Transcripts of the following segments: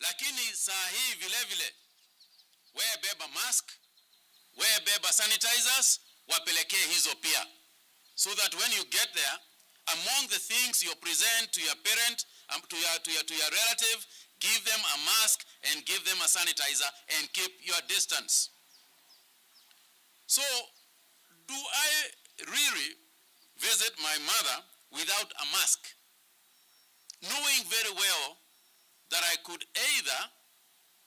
Lakini saa hii vile vile wewe beba mask, wewe beba sanitizers, wapelekee hizo pia, so that when you get there, among the things you present to your parent, to your relative, give them a mask and give them a sanitizer and keep your distance. So, do I really visit my mother without a mask, knowing very well that I could either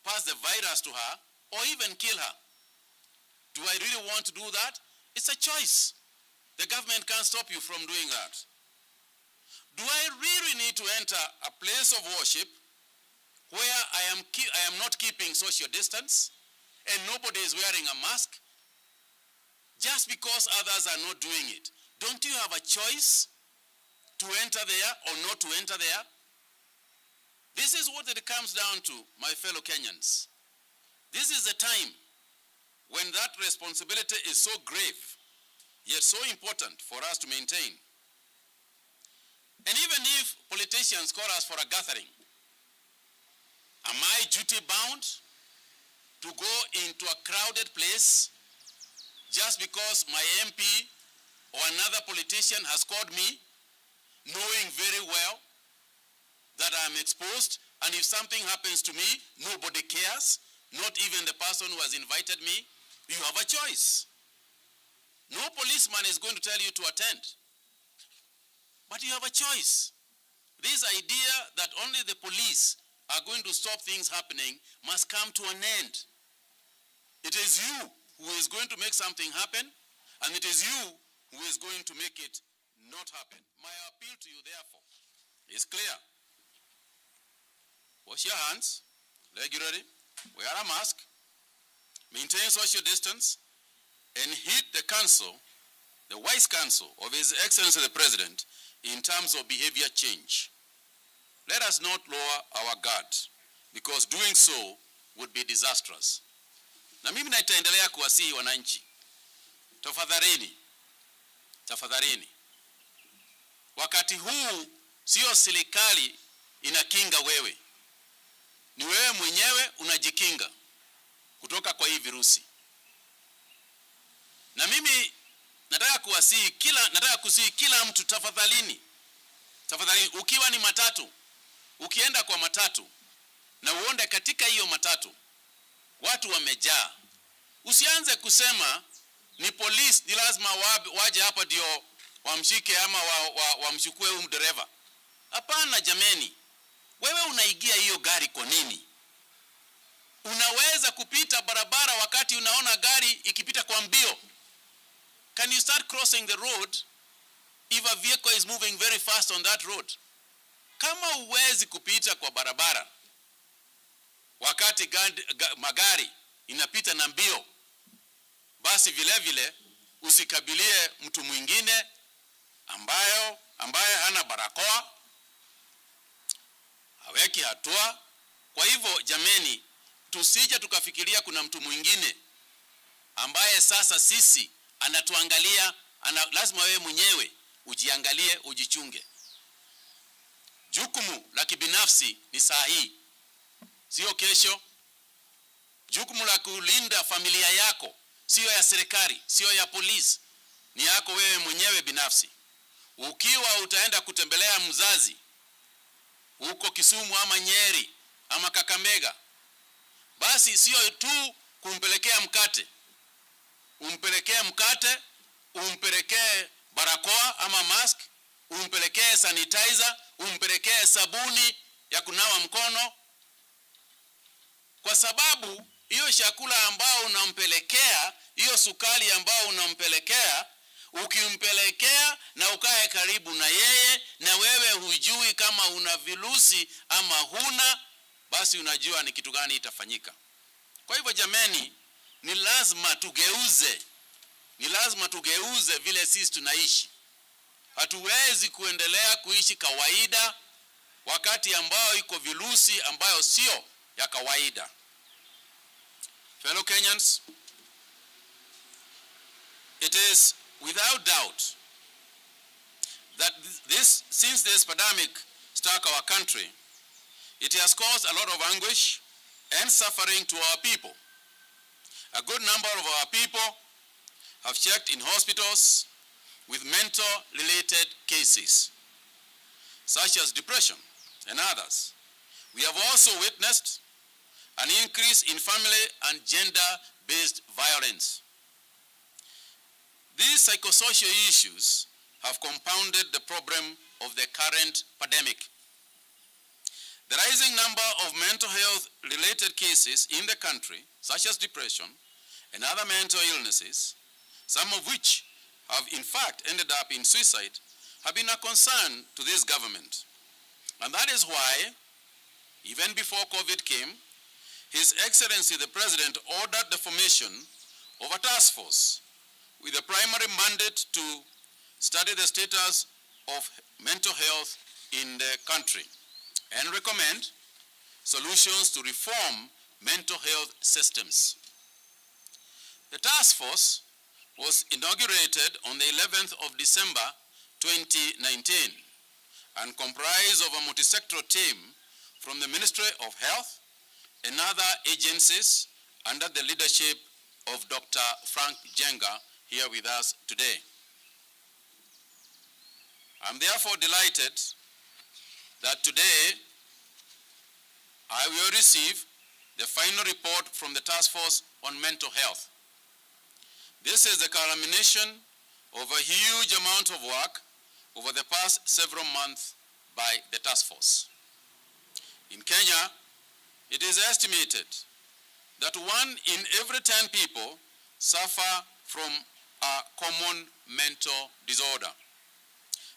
pass the virus to her or even kill her? Do I really want to do that? It's a choice. The government can't stop you from doing that. Do I really need to enter a place of worship where I am not keeping social distance and nobody is wearing a mask just because others are not doing it? Don't you have a choice to enter there or not to enter there? This is what it comes down to, my fellow Kenyans. This is the time when that responsibility is so grave, yet so important for us to maintain. And even if politicians call us for a gathering, am I duty bound to go into a crowded place just because my MP or another politician has called me, knowing very well that I'm exposed, and if something happens to me, nobody cares, not even the person who has invited me? You have a choice. No policeman is going to tell you to attend, but you have a choice. This idea that only the police are going to stop things happening must come to an end. It is you who is going to make something happen, and it is you who is going to make it not happen. My appeal to you, therefore, is clear. Wash your hands regularly, wear a mask, maintain social distance, and heed the counsel, the wise counsel of His Excellency the President in terms of behavior change. Let us not lower our guard, because doing so would be disastrous. Na mimi nitaendelea kuwasihi wananchi, tafadhalini, wakati huu sio serikali inakinga wewe, ni wewe mwenyewe unajikinga kutoka kwa hii virusi. Na mimi nataka kusihi kila mtu, tafadhalini, ukiwa ni matatu, ukienda kwa matatu na uonde katika hiyo matatu watu wamejaa, usianze kusema ni polisi ni lazima waje hapa ndio wamshike ama wamchukue huyu dereva. Hapana jameni, wewe unaigia hiyo gari kwa nini? Unaweza kupita barabara wakati unaona gari ikipita kwa mbio. Can you start crossing the road if a vehicle is moving very fast on that road? Kama uwezi kupita kwa barabara wakati magari inapita na mbio, basi vile vile usikabilie mtu mwingine ambaye hana barakoa, haweki hatua. Kwa hivyo jameni, tusije tukafikiria kuna mtu mwingine ambaye sasa sisi anatuangalia. Lazima wewe mwenyewe ujiangalie, ujichunge. Jukumu la kibinafsi ni saa hii, sio kesho. Jukumu la kulinda familia yako sio ya serikali, sio ya polisi, ni yako wewe mwenyewe binafsi. Ukiwa utaenda kutembelea mzazi huko Kisumu ama Nyeri ama Kakamega, basi sio tu kumpelekea mkate, umpelekee barakoa ama mask, umpelekee sanitizer, umpelekee sabuni ya kunawa mkono, kwa sababu hiyo chakula ambao unampelekea, hiyo sukari ambao unampelekea, ukimpelekea na ukae karibu na yeye na wewe hujui kama una virusi ama huna, basi unajua ni kitu gani itafanyika. Kwa hivyo jameni, ni lazima tugeuze vile sisi tunaishi. Hatuwezi kuendelea kuishi kawaida wakati ambao iko virusi ambayo sio ya kawaida. Fellow Kenyans, it is without doubt that since this pandemic struck our country, It has caused a lot of anguish and suffering to our people. A good number of our people have checked in hospitals with mental-related cases, such as depression and others. We have also witnessed an increase in family and gender-based violence. These psychosocial issues have compounded the problem of the current pandemic. The rising number of mental health-related cases in the country, such as depression and other mental illnesses, some of which have in fact ended up in suicide, have been a concern to this government. And that is why, even before COVID came, His Excellency the President ordered the formation of a task force with a primary mandate to study the status of mental health in the country and recommend solutions to reform mental health systems. The task force was inaugurated on the 11th of December 2019 and comprised of a multi-sectoral team from the Ministry of Health and other agencies under the leadership of Dr. Frank Jenga, here with us today. I'm therefore delighted that today I will receive the final report from the task force on mental health. This is the culmination of a huge amount of work over the past several months by the task force. In Kenya, it is estimated that 1 in every 10 people suffer from a common mental disorder.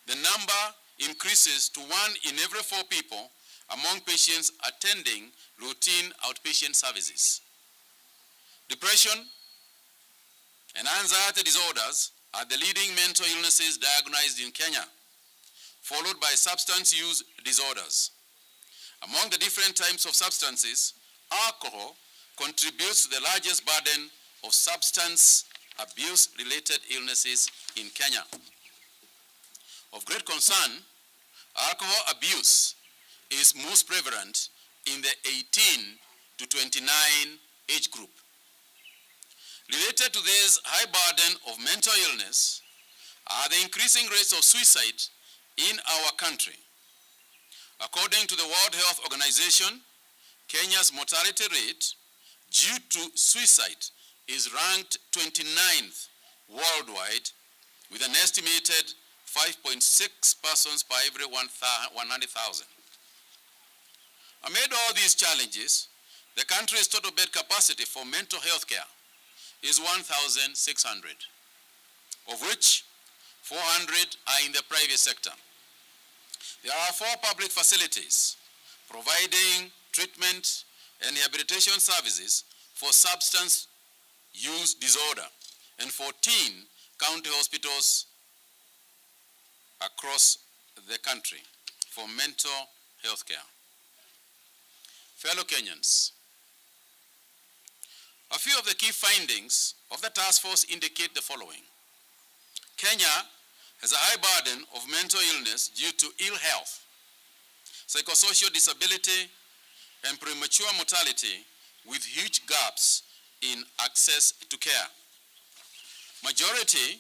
The number increases to 1 in every 4 people among patients attending routine outpatient services. Depression and anxiety disorders are the leading mental illnesses diagnosed in Kenya, followed by substance use disorders. Among the different types of substances, alcohol contributes to the largest burden of substance abuse-related illnesses in Kenya. Of great concern, alcohol abuse is most prevalent in the 18 to 29 age group. Related to this high burden of mental illness are the increasing rates of suicide in our country. According to the World Health Organization, Kenya's mortality rate due to suicide is ranked 29th worldwide, with an estimated 5.6 persons per every 100,000. Amid all these challenges, the country's total bed capacity for mental health care is 1,600, of which 400 are in the private sector. There are 4 public facilities providing treatment and rehabilitation services for substance use disorder and 14 county hospitals across the country for mental health care. Fellow Kenyans, a few of the key findings of the task force indicate the following. Kenya has a high burden of mental illness due to ill health, psychosocial disability, and premature mortality, with huge gaps in access to care. Majority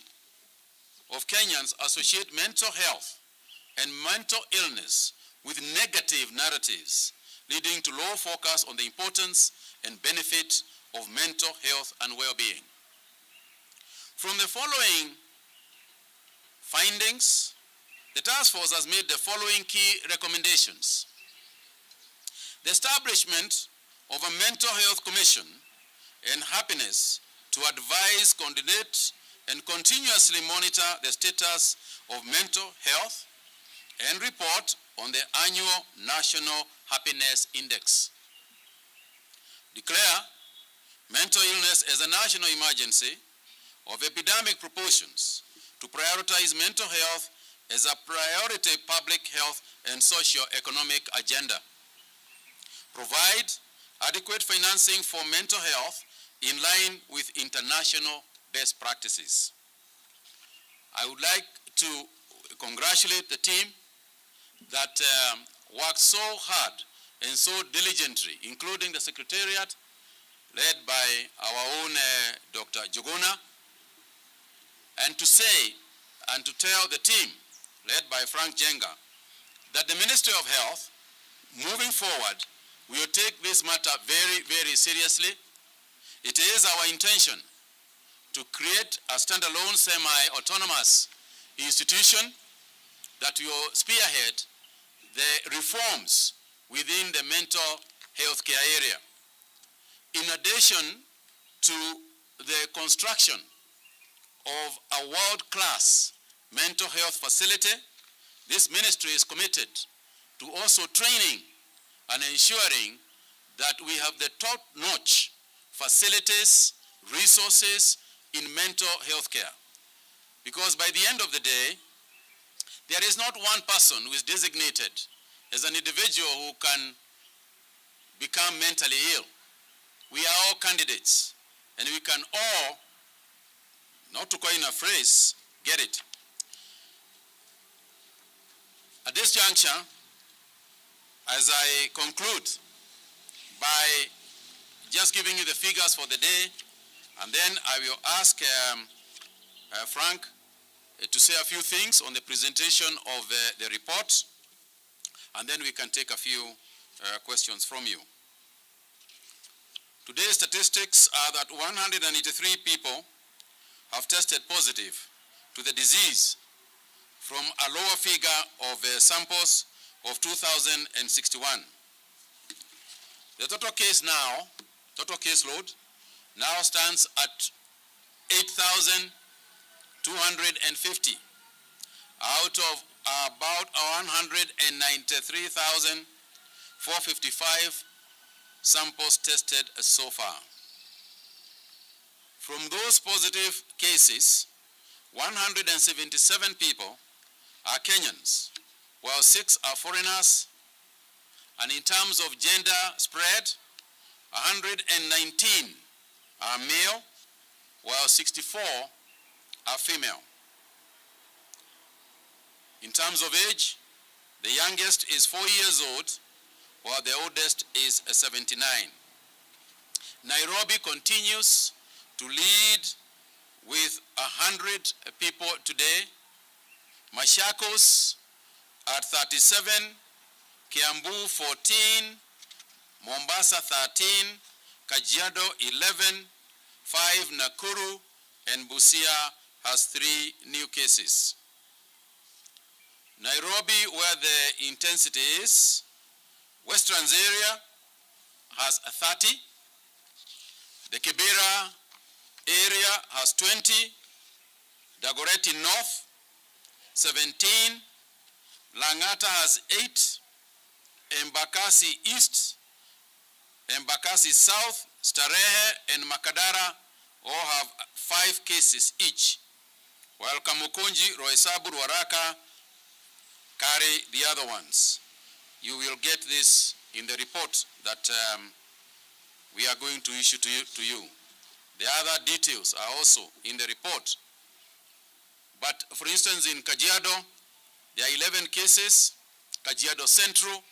of Kenyans associate mental health and mental illness with negative narratives, leading to low focus on the importance and benefit of mental health and well-being. From the following findings, the task force has made the following key recommendations. The establishment of a mental health commission and happiness to advise, coordinate, and continuously monitor the status of mental health and report on the annual National Happiness Index. Declare mental illness as a national emergency of epidemic proportions to prioritize mental health as a priority public health and socio-economic agenda. Provide adequate financing for mental health in line with international best practices. I would like to congratulate the team that worked so hard and so diligently, including the Secretariat, led by our own Dr. Juguna, and to say and to tell the team, led by Frank Jenga, that the Ministry of Health, moving forward, will take this matter very, very seriously. It is our intention to create a standalone semi-autonomous institution that will spearhead the reforms within the mental health care area. In addition to the construction of a world-class mental health facility, this ministry is committed to also training and ensuring that we have the top-notch facilities, resources in mental health care. Because by the end of the day, there is not one person who is designated as an individual who can become mentally ill. We are all candidates, and we can all, not to coin a phrase, get it. At this juncture, as I conclude by just giving you the figures for the day, and then I will ask Frank to say a few things on the presentation of the report, and then we can take a few questions from you. Today's statistics are that 183 people have tested positive to the disease from a lower figure of samples of 2,061. The total caseload now stands at 8,250 out of about 193,455 samples tested so far. From those positive cases, 177 people are Kenyans, while 6 are foreigners, and in terms of gender spread, 119 are male, while 64 are female. In terms of age, the youngest is 4 years old, while the oldest is 79. Nairobi continues to lead with 100 people today. Machakos at 37, Kiambu 14, Mombasa 13, Kajiado 11, 5 Nakuru, and Busia has 3 new cases. Nairobi, where the intensity is, Westlands area has 30, the Kibera area has 20, Dagoretti North 17, Langata has 8, Embakasi East, Embakasi South, Starehe, and Makadara all have 5 cases each, while Kamukunji, Roysambu, Ruaraka carry the other ones. You will get this in the report that we are going to issue to you. The other details are also in the report. But for instance, in Kajiado, there are 11 cases. Kajiado Central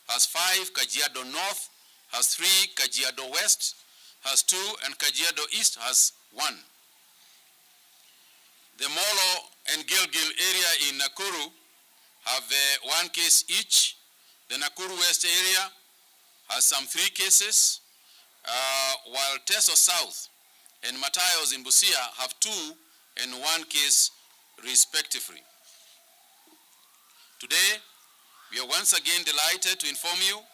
has 5, Kajiado North has 3, Kajiado West has 2, and Kajiado East has 1. The Molo and Gilgil area in Nakuru have 1 case each. The Nakuru West area has some 3 cases, while Teso South and Matayos in Busia have 2 and 1 case respectively. Today, we are once again delighted to inform you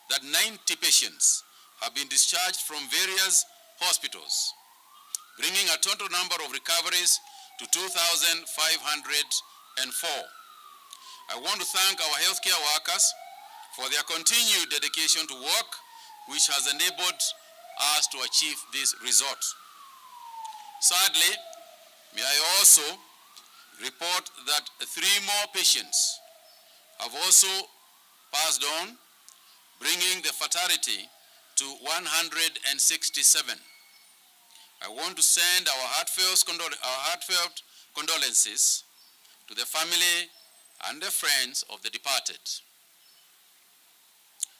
that 90 patients have been discharged from various hospitals, bringing a total number of recoveries to 2,504. I want to thank our healthcare workers for their continued dedication to work, which has enabled us to achieve this result. Sadly, may I also report that 3 more patients have also passed on, bringing the fatality to 167. I want to send our heartfelt condolences to the family and the friends of the departed.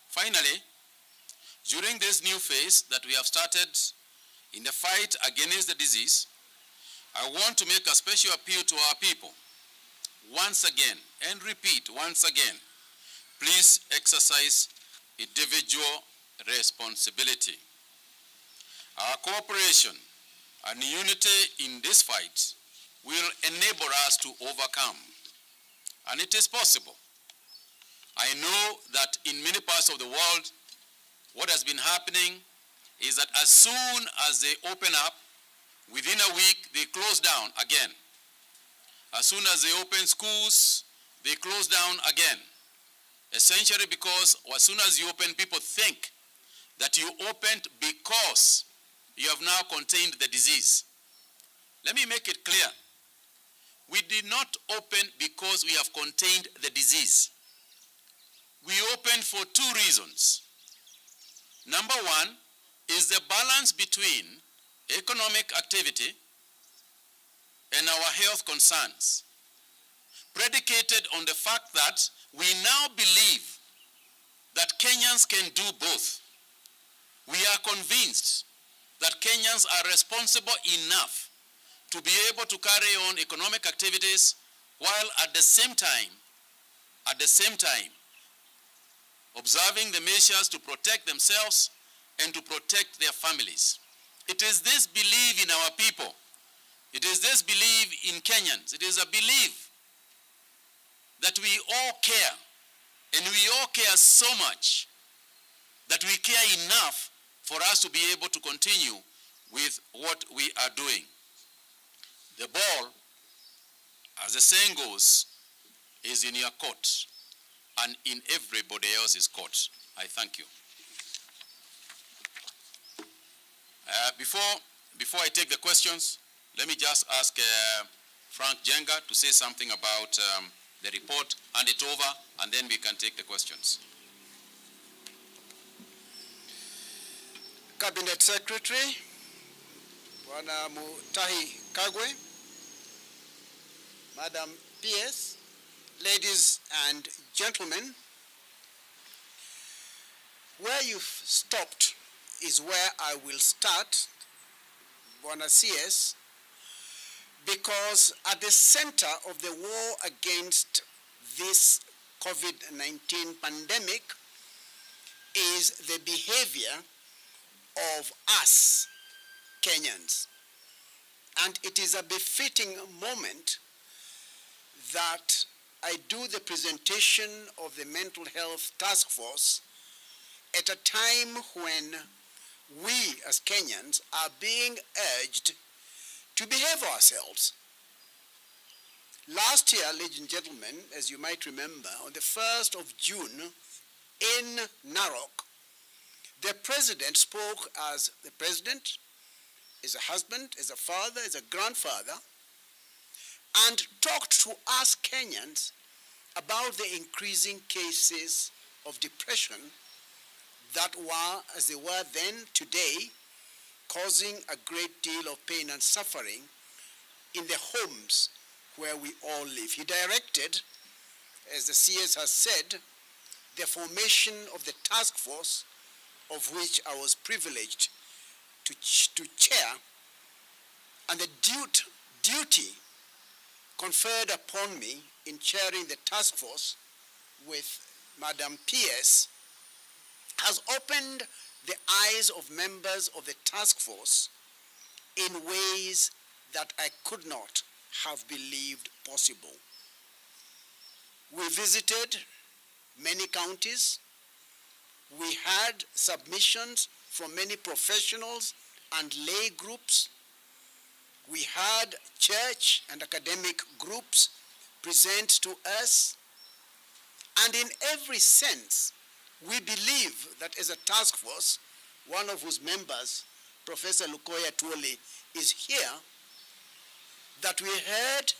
Finally, during this new phase that we have started in the fight against the disease, I want to make a special appeal to our people. Once again, and repeat once again, please exercise individual responsibility. Our cooperation and unity in this fight will enable us to overcome. And it is possible. I know that in many parts of the world, what has been happening is that as soon as they open up, within a week, they close down again. As soon as they open schools, they close down again. Essentially because as soon as you open, people think that you opened because you have now contained the disease. Let me make it clear. We did not open because we have contained the disease. We opened for two reasons. Number one is the balance between economic activity and our health concerns, predicated on the fact that we now believe that Kenyans can do both. We are convinced that Kenyans are responsible enough to be able to carry on economic activities while at the same time, observing the measures to protect themselves and to protect their families. It is this belief in our people. It is this belief in Kenyans. It is a belief that we all care, and we all care so much that we care enough for us to be able to continue with what we are doing. The ball, as the saying goes, is in your court and in everybody else's court. I thank you. Before I take the questions, let me just ask Frank Jenga to say something about the report, hand it over, and then we can take the questions. Cabinet Secretary, Bwana Mutahi Kagwe, Madam PS, ladies and gentlemen, where you've stopped is where I will start, Bwana CS, because at the center of the war against this COVID-19 pandemic is the behavior of us Kenyans. And it is a befitting moment that I do the presentation of the Mental Health Task Force at a time when we as Kenyans are being urged to behave ourselves. Last year, ladies and gentlemen, as you might remember, on the 1st of June in Narok, the president spoke as the president, as a husband, as a father, as a grandfather, and talked to us Kenyans about the increasing cases of depression that were, as they were then, today, causing a great deal of pain and suffering in the homes where we all live. He directed, as the CS has said, the formation of the task force, of which I was privileged to chair, and the duty conferred upon me in chairing the task force with Madam PS has opened the eyes of members of the task force in ways that I could not have believed possible. We visited many counties. We had submissions from many professionals and lay groups. We had church and academic groups present to us. And in every sense, we believe that as a task force, one of whose members, Professor Lukoya Tuoli, is here, that we heard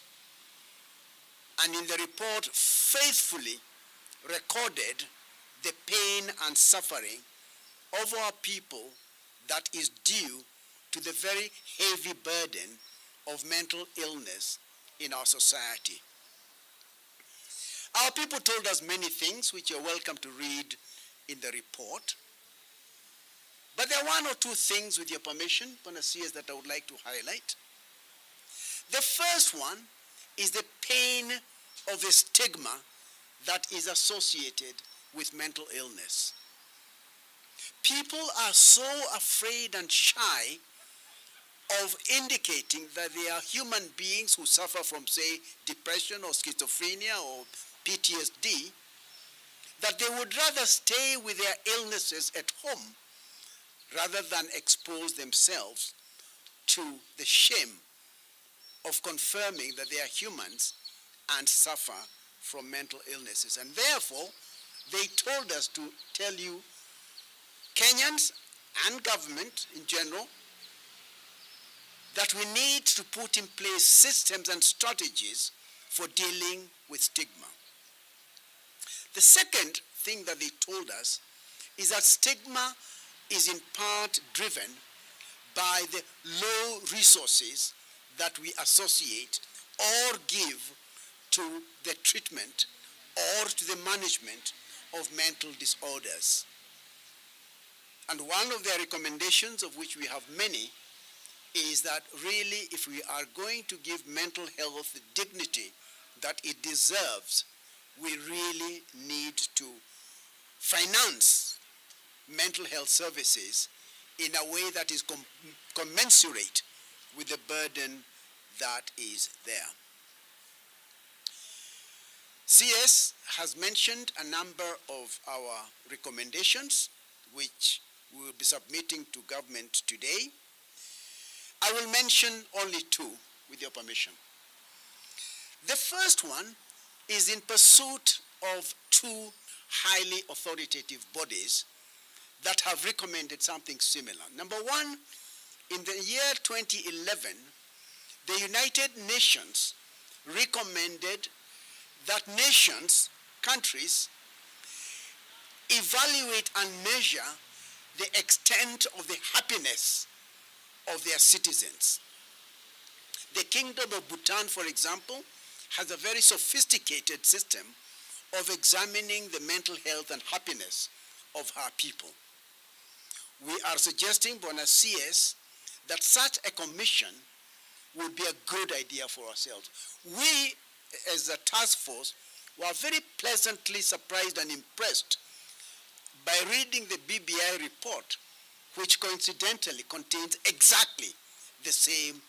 and in the report faithfully recorded the pain and suffering of our people that is due to the very heavy burden of mental illness in our society. Our people told us many things, which you're welcome to read in the report. But there are one or two things, with your permission, Bwana CS, that I would like to highlight. The first one is the pain of the stigma that is associated with mental illness. People are so afraid and shy of indicating that they are human beings who suffer from, say, depression or schizophrenia or PTSD, that they would rather stay with their illnesses at home rather than expose themselves to the shame of confirming that they are humans and suffer from mental illnesses. And therefore, they told us to tell you, Kenyans and government in general, that we need to put in place systems and strategies for dealing with stigma. The second thing that they told us is that stigma is in part driven by the low resources that we associate or give to the treatment or to the management of mental disorders. And one of their recommendations, of which we have many, is that really, if we are going to give mental health the dignity that it deserves, we really need to finance mental health services in a way that is commensurate with the burden that is there. CS has mentioned a number of our recommendations, which we will be submitting to government today. I will mention only two, with your permission. The first one is in pursuit of two highly authoritative bodies that have recommended something similar. Number one, in the year 2011, the United Nations recommended that nations, countries, evaluate and measure the extent of the happiness of their citizens. The Kingdom of Bhutan, for example, has a very sophisticated system of examining the mental health and happiness of her people. We are suggesting, Bwana CS, that such a commission would be a good idea for ourselves. We, as a task force, were very pleasantly surprised and impressed by reading the BBI report, which coincidentally contains exactly the same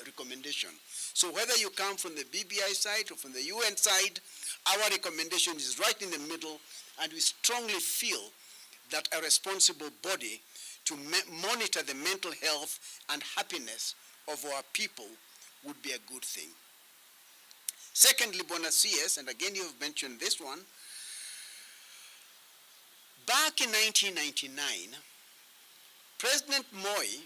recommendation. So whether you come from the BBI side or from the UN side, our recommendation is right in the middle, and we strongly feel that a responsible body to monitor the mental health and happiness of our people would be a good thing. Secondly, Bwana CS, and again you have mentioned this one, back in 1999, President Moi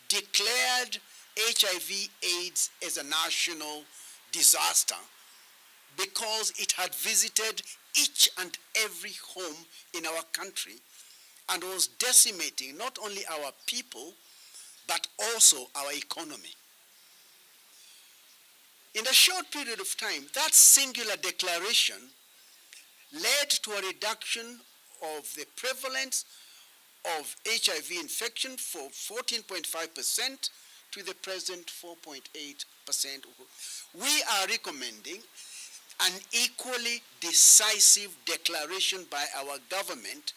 declared HIV/AIDS as a national disaster because it had visited each and every home in our country and was decimating not only our people, but also our economy. In a short period of time, that singular declaration led to a reduction of the prevalence of HIV infection from 14.5% to the present 4.8%. We are recommending an equally decisive declaration by our government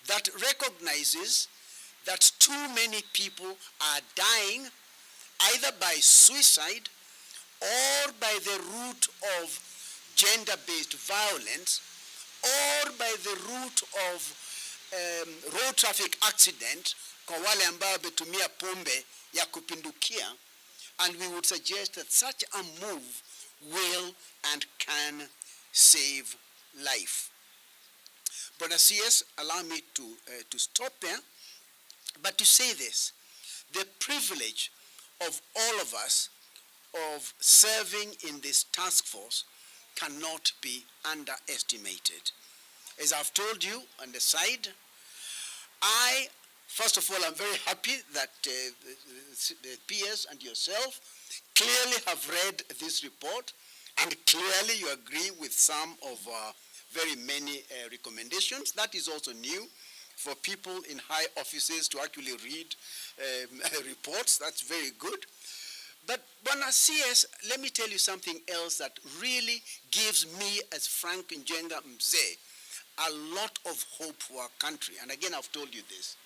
that recognizes that too many people are dying either by suicide or by the route of gender-based violence or by the route of road traffic accident kwa wale ambao wametumia pombe ya kupindukia, and we would suggest that such a move will and can save life. Bwana CS, allow me to stop there, but to say this: the privilege of all of us of serving in this task force cannot be underestimated. As I've told you on the side, first of all, I'm very happy that the PS and yourself clearly have read this report, and clearly you agree with some of very many recommendations. That is also new for people in high offices to actually read reports. That's very good. But Bwana CS, let me tell you something else that really gives me, as Frank Njenga Mzee, a lot of hope for our country. And again, I've told you this.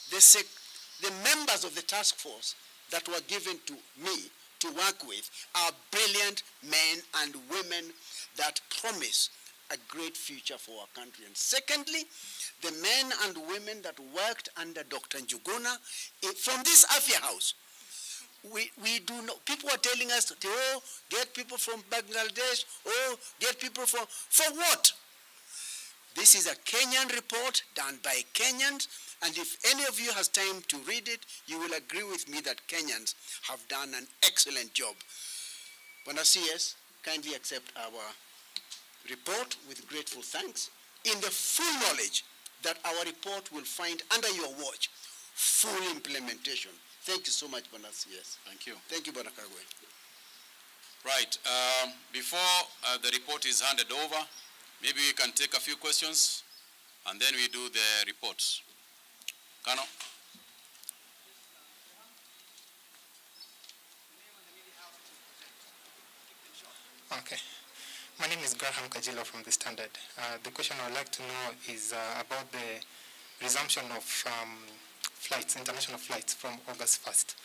The members of the task force that were given to me to work with are brilliant men and women that promise a great future for our country. And secondly, the men and women that worked under Dr. Njuguna from this Afia House. We do not, people are telling us, oh, get people from Bangladesh, oh, get people from, for what? This is a Kenyan report done by Kenyans, and if any of you has time to read it, you will agree with me that Kenyans have done an excellent job. Bwana CS, kindly accept our report with grateful thanks, in the full knowledge that our report will find under your watch full implementation. Thank you so much, Bwana CS. Thank you. Thank you, Bwana Kagwe. Right. Before the report is handed over, maybe we can take a few questions, and then we do the reports. Kano? Okay. My name is Graham Kajila from The Standard. The question I would like to know is about the resumption of flights, international flights from August 1st.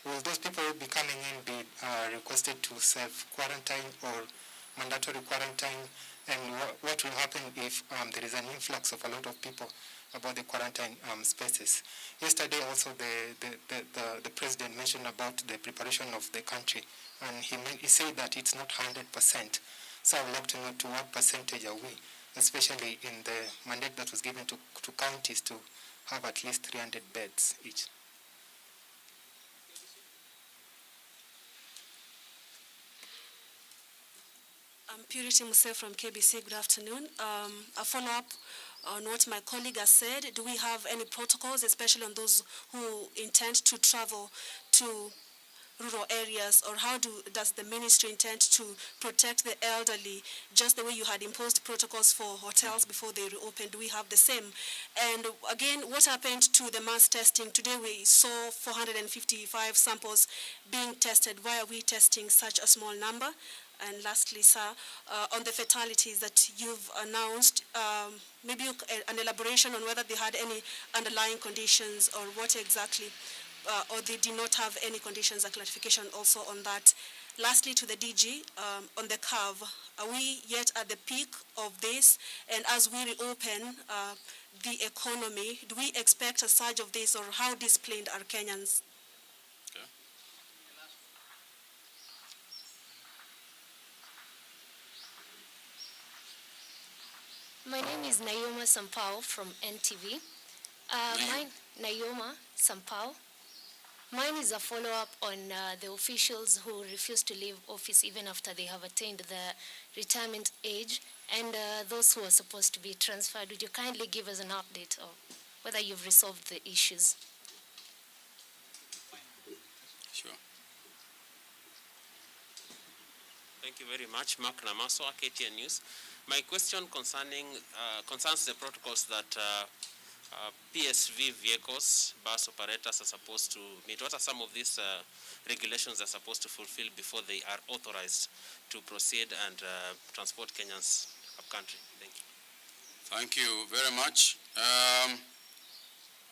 Will those people who will be coming in be requested to self-quarantine or mandatory quarantine? And what will happen if there is an influx of a lot of people about the quarantine spaces? Yesterday also the president mentioned about the preparation of the country, and he said that it's not 100%. So I would like to know to what percentage are we, especially in the mandate that was given to counties to have at least 300 beds each. I'm Purity Muse from KBC. Good afternoon. A follow-up on what my colleague has said. Do we have any protocols, especially on those who intend to travel to rural areas, or how does the ministry intend to protect the elderly, just the way you had imposed protocols for hotels before they reopened? Do we have the same? And again, what happened to the mass testing? Today we saw 455 samples being tested. Why are we testing such a small number? And lastly, sir, on the fatalities that you've announced, maybe an elaboration on whether they had any underlying conditions or what exactly, or they did not have any conditions, a clarification also on that. Lastly, to the DG, on the curve, are we yet at the peak of this? And as we reopen the economy, do we expect a surge of this, or how disciplined are Kenyans? Okay. My name is Nayoma Sampao from NTV. Nayoma Sampao. Mine is a follow-up on the officials who refuse to leave office even after they have attained the retirement age, and those who are supposed to be transferred. Would you kindly give us an update of whether you've resolved the issues? Sure. Thank you very much. Mark Namaso, KTN News. My question concerns the protocols that PSV vehicles, bus operators are supposed to meet. What are some of these regulations they're supposed to fulfill before they are authorized to proceed and transport Kenyans up country? Thank you. Thank you very much.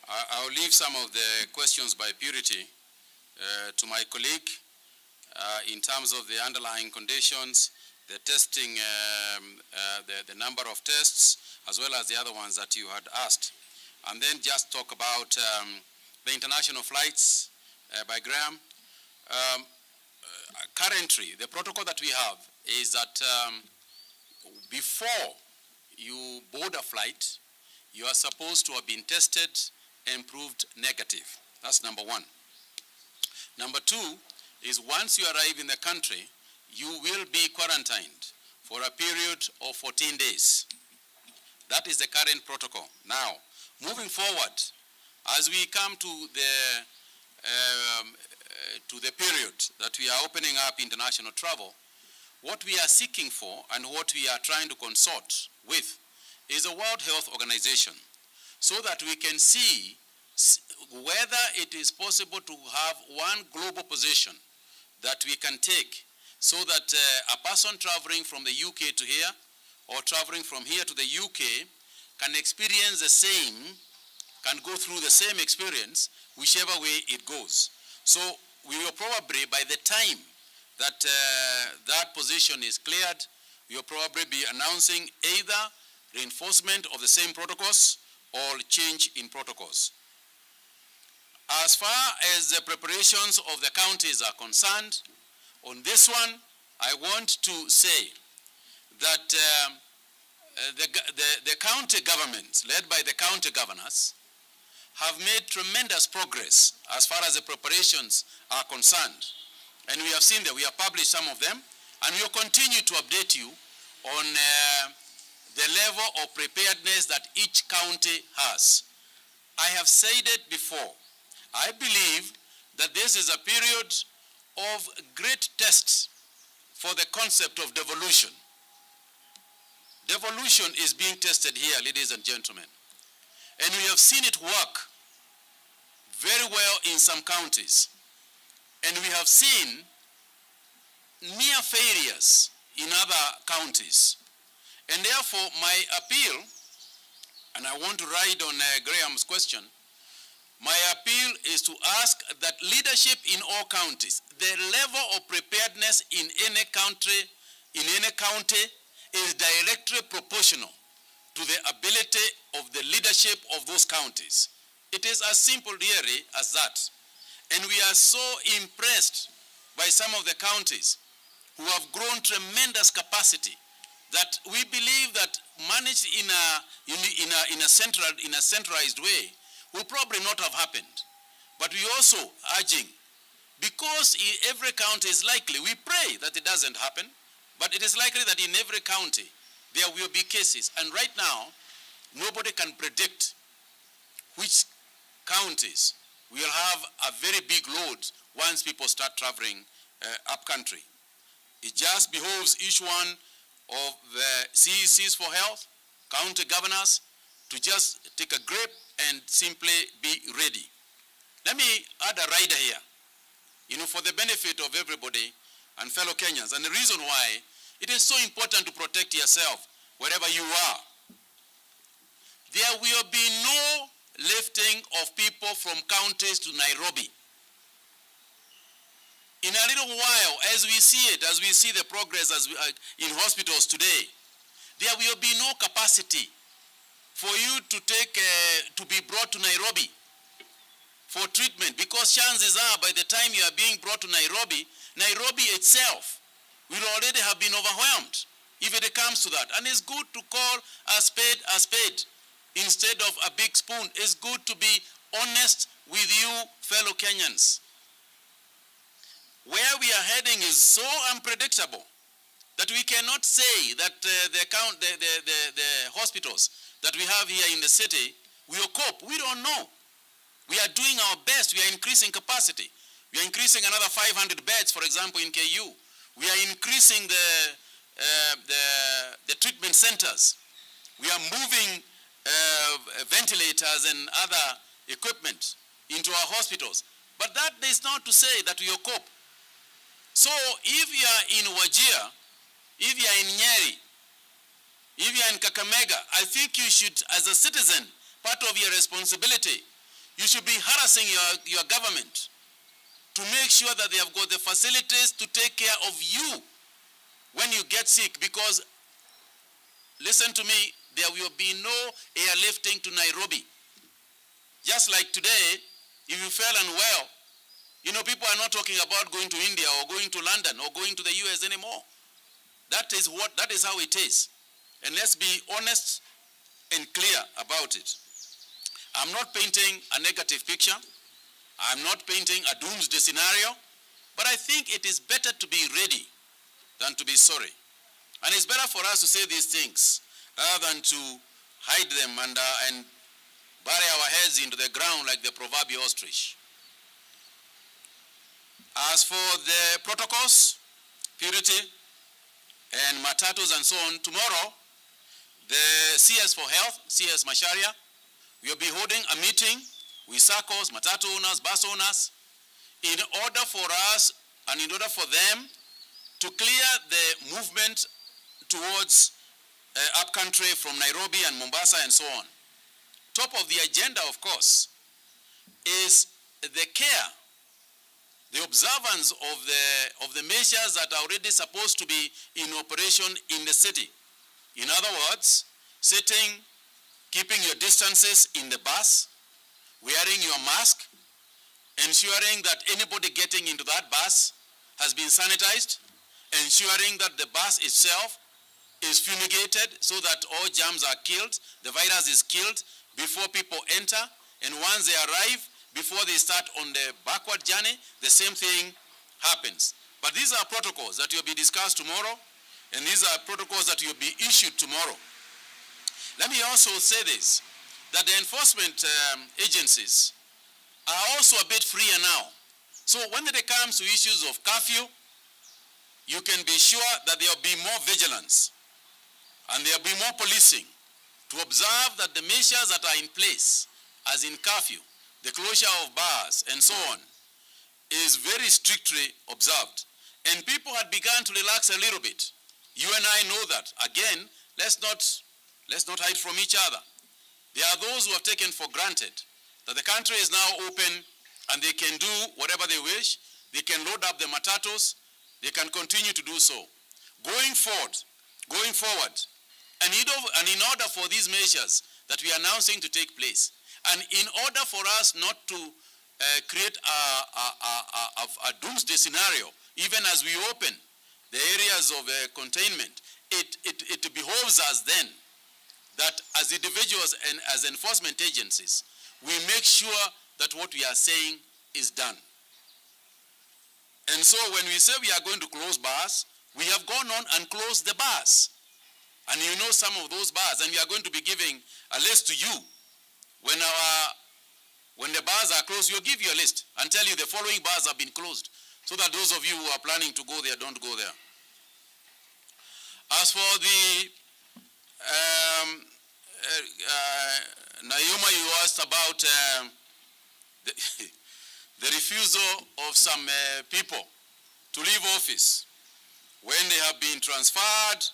I'll leave some of the questions by Purity to my colleague in terms of the underlying conditions, the testing, the number of tests, as well as the other ones that you had asked. And then just talk about the international flights by Graham. Currently, the protocol that we have is that before you board a flight, you are supposed to have been tested and proved negative. That's number one. Number two is once you arrive in the country, you will be quarantined for a period of 14 days. That is the current protocol. Now, moving forward, as we come to the period that we are opening up international travel, what we are seeking for and what we are trying to consort with is the World Health Organization, so that we can see whether it is possible to have one global position that we can take, so that a person traveling from the UK to here or traveling from here to the UK can experience the same, can go through the same experience, whichever way it goes. So we will probably, by the time that that position is cleared, we will probably be announcing either reinforcement of the same protocols or change in protocols. As far as the preparations of the counties are concerned, on this one, I want to say that the county governments, led by the county governors, have made tremendous progress as far as the preparations are concerned. And we have seen that we have published some of them, and we will continue to update you on the level of preparedness that each county has. I have said it before. I believe that this is a period of great tests for the concept of devolution. Devolution is being tested here, ladies and gentlemen. And we have seen it work very well in some counties. And we have seen near failures in other counties. And therefore, my appeal, and I want to ride on Graham's question, my appeal is to ask that leadership in all counties, the level of preparedness in any country, in any county, is directly proportional to the ability of the leadership of those counties. It is as simple really as that. And we are so impressed by some of the counties who have grown tremendous capacity that we believe that managed in a centralized way will probably not have happened. But we also urging, because in every county is likely, we pray that it doesn't happen, but it is likely that in every county there will be cases. And right now, nobody can predict which counties will have a very big load once people start traveling up country. It just behoves each one of the CECs for health, county governors, to just take a grip and simply be ready. Let me add a rider here, for the benefit of everybody and fellow Kenyans. And the reason why it is so important to protect yourself wherever you are. There will be no lifting of people from counties to Nairobi. In a little while, as we see the progress in hospitals today, there will be no capacity for you to be brought to Nairobi for treatment, because chances are by the time you are being brought to Nairobi, Nairobi itself will already have been overwhelmed if it comes to that. And it's good to call a spade instead of a big spoon. It's good to be honest with you, fellow Kenyans. Where we are heading is so unpredictable that we cannot say that the hospitals that we have here in the city will cope. We don't know. We are doing our best. We are increasing capacity. We are increasing another 500 beds, for example, in KU. We are increasing the treatment centers. We are moving ventilators and other equipment into our hospitals. But that is not to say that we will cope. So if you are in Wajir, if you are in Nyeri, if you are in Kakamega, I think you should, as a citizen, part of your responsibility, you should be harassing your government to make sure that they have got the facilities to take care of you when you get sick. Because, listen to me, there will be no airlifting to Nairobi. Just like today, if you fell unwell, people are not talking about going to India or going to London or going to the US anymore. That is how it is. And let's be honest and clear about it. I'm not painting a negative picture. I'm not painting a doomsday scenario. But I think it is better to be ready than to be sorry. And it's better for us to say these things rather than to hide them and bury our heads into the ground like the proverbial ostrich. As for the protocols, purity, and matatus and so on. Tomorrow, the CS for Health, CS Macharia, will be holding a meeting with SACCOs, matatu owners, bus owners, in order for us and in order for them to clear the movement towards upcountry from Nairobi and Mombasa and so on. Top of the agenda, of course, is the care, the observance of the measures that are already supposed to be in operation in the city. In other words, sitting, keeping your distances in the bus, wearing your mask, ensuring that anybody getting into that bus has been sanitized, ensuring that the bus itself is fumigated so that all germs are killed, the virus is killed before people enter, and once they arrive, before they start on the backward journey, the same thing happens. But these are protocols that will be discussed tomorrow, and these are protocols that will be issued tomorrow. Let me also say this, that the enforcement agencies are also a bit freer now. So when it comes to issues of curfew, you can be sure that there will be more vigilance and there will be more policing to observe that the measures that are in place, as in curfew, the closure of bars and so on, is very strictly observed. And people had begun to relax a little bit. You and I know that. Again, let's not hide from each other. There are those who have taken for granted that the country is now open and they can do whatever they wish. They can load up the matatus. They can continue to do so. Going forward, and in order for these measures that we are announcing to take place, and in order for us not to create a doomsday scenario, even as we open the areas of containment, it behoves us then that as individuals and as enforcement agencies, we make sure that what we are saying is done. And so when we say we are going to close bars, we have gone on and closed the bars. And you know some of those bars, and we are going to be giving a list to you. When the bars are closed, we'll give you a list and tell you the following bars have been closed, so that those of you who are planning to go there don't go there. As for the Naima, you asked about the refusal of some people to leave office when they have been transferred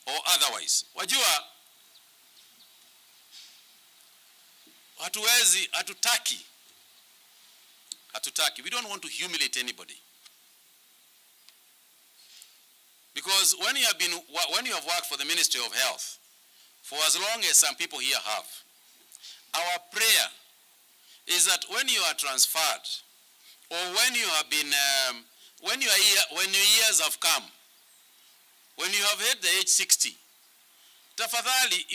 or otherwise. Wajua, hatutaki. We don't want to humiliate anybody. Because when you have worked for the Ministry of Health, for as long as some people here have, our prayer is that when you are transferred, or when you have been, when your years have come, when you have hit the age 60, tafadhali,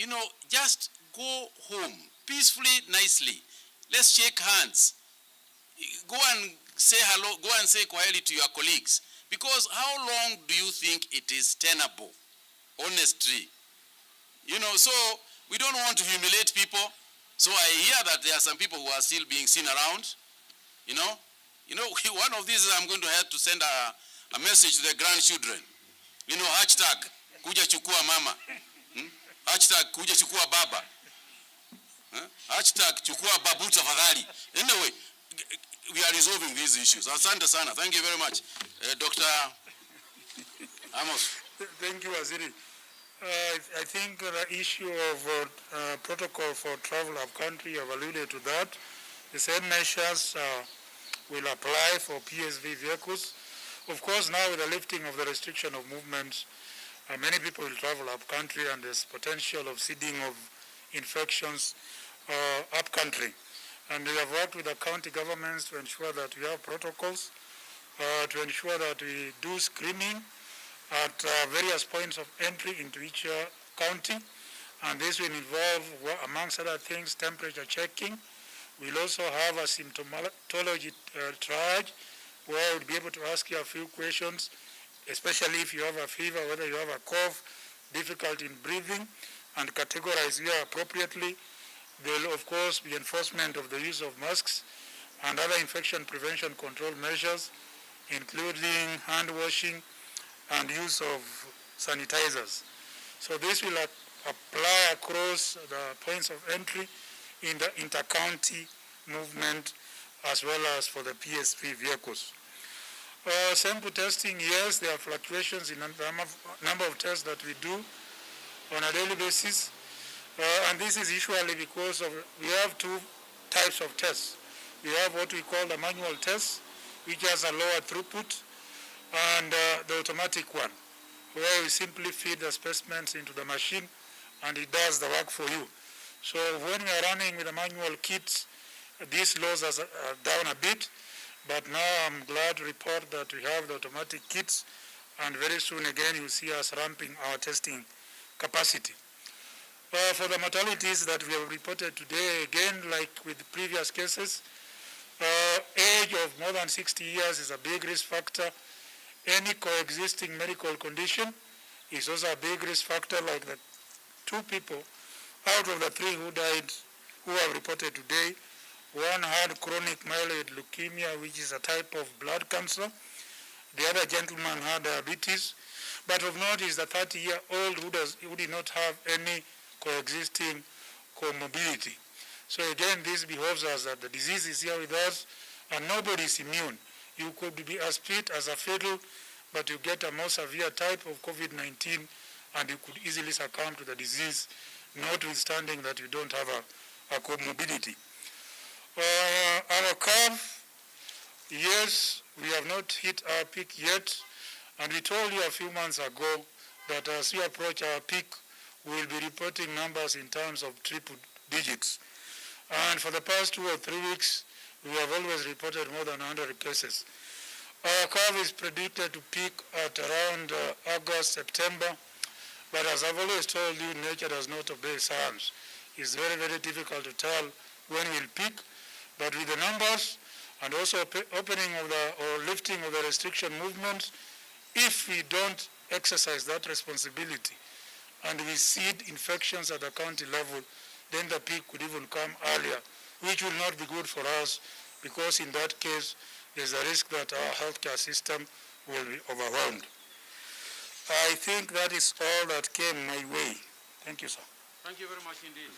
just go home peacefully, nicely. Let's shake hands. Go and say hello, go and say kwaheri to your colleagues. Because how long do you think it is tenable? Honestly. So we don't want to humiliate people. So I hear that there are some people who are still being seen around. One of these is I'm going to have to send a message to the grandchildren. Hashtag kuja chukua mama. Hashtag kuja chukua baba. Hashtag chukua babu tafadhali. Anyway, we are resolving these issues. Asante sana. Thank you very much. Dr. Amos. Thank you, Waziri. I think the issue of protocol for travel of country, you have alluded to that. The same measures will apply for PSV vehicles. Of course, now with the lifting of the restriction of movements, many people will travel up country, and there's potential of seeding of infections up country. And we have worked with the county governments to ensure that we have protocols, to ensure that we do screening at various points of entry into each county. And this will involve, amongst other things, temperature checking. We'll also have a symptomatology triage, where we'll be able to ask you a few questions, especially if you have a fever, whether you have a cough, difficulty in breathing, and categorize you appropriately. There will, of course, be enforcement of the use of masks and other infection prevention control measures, including hand washing and use of sanitizers. So this will apply across the points of entry in the inter-county movement as well as for the PSV vehicles. Sample testing, yes, there are fluctuations in the number of tests that we do on a daily basis. And this is usually because we have two types of tests. We have what we call the manual test, which has a lower throughput, and the automatic one, where we simply feed the specimens into the machine and it does the work for you. So when we are running with the manual kits, these loads are down a bit, but now I'm glad to report that we have the automatic kits, and very soon again you'll see us ramping our testing capacity. For the mortalities that we have reported today, again, like with previous cases, age of more than 60 years is a big risk factor. Any coexisting medical condition is also a big risk factor, like the 2 people out of the 3 who died, who have reported today. One had chronic myeloid leukemia, which is a type of blood cancer. The other gentleman had diabetes. But of note is the 30-year-old who did not have any coexisting comorbidity. So again, this behoves us that the disease is here with us and nobody is immune. You could be as fit as a fatal, but you get a more severe type of COVID-19 and you could easily succumb to the disease, notwithstanding that you don't have a comorbidity. Our curve, yes, we have not hit our peak yet, and we told you a few months ago that as we approach our peak, we will be reporting numbers in terms of triple digits. And for the past 2 or 3 weeks, we have always reported more than 100 cases. Our curve is predicted to peak at around August, September, but as I've always told you, nature does not obey science. It's very, very difficult to tell when we'll peak, but with the numbers and also opening of or lifting of the restriction movements, if we don't exercise that responsibility and we seed infections at the county level, then the peak could even come earlier, which will not be good for us, because in that case, there's a risk that our healthcare system will be overwhelmed. I think that is all that came my way. Thank you, sir. Thank you very much indeed.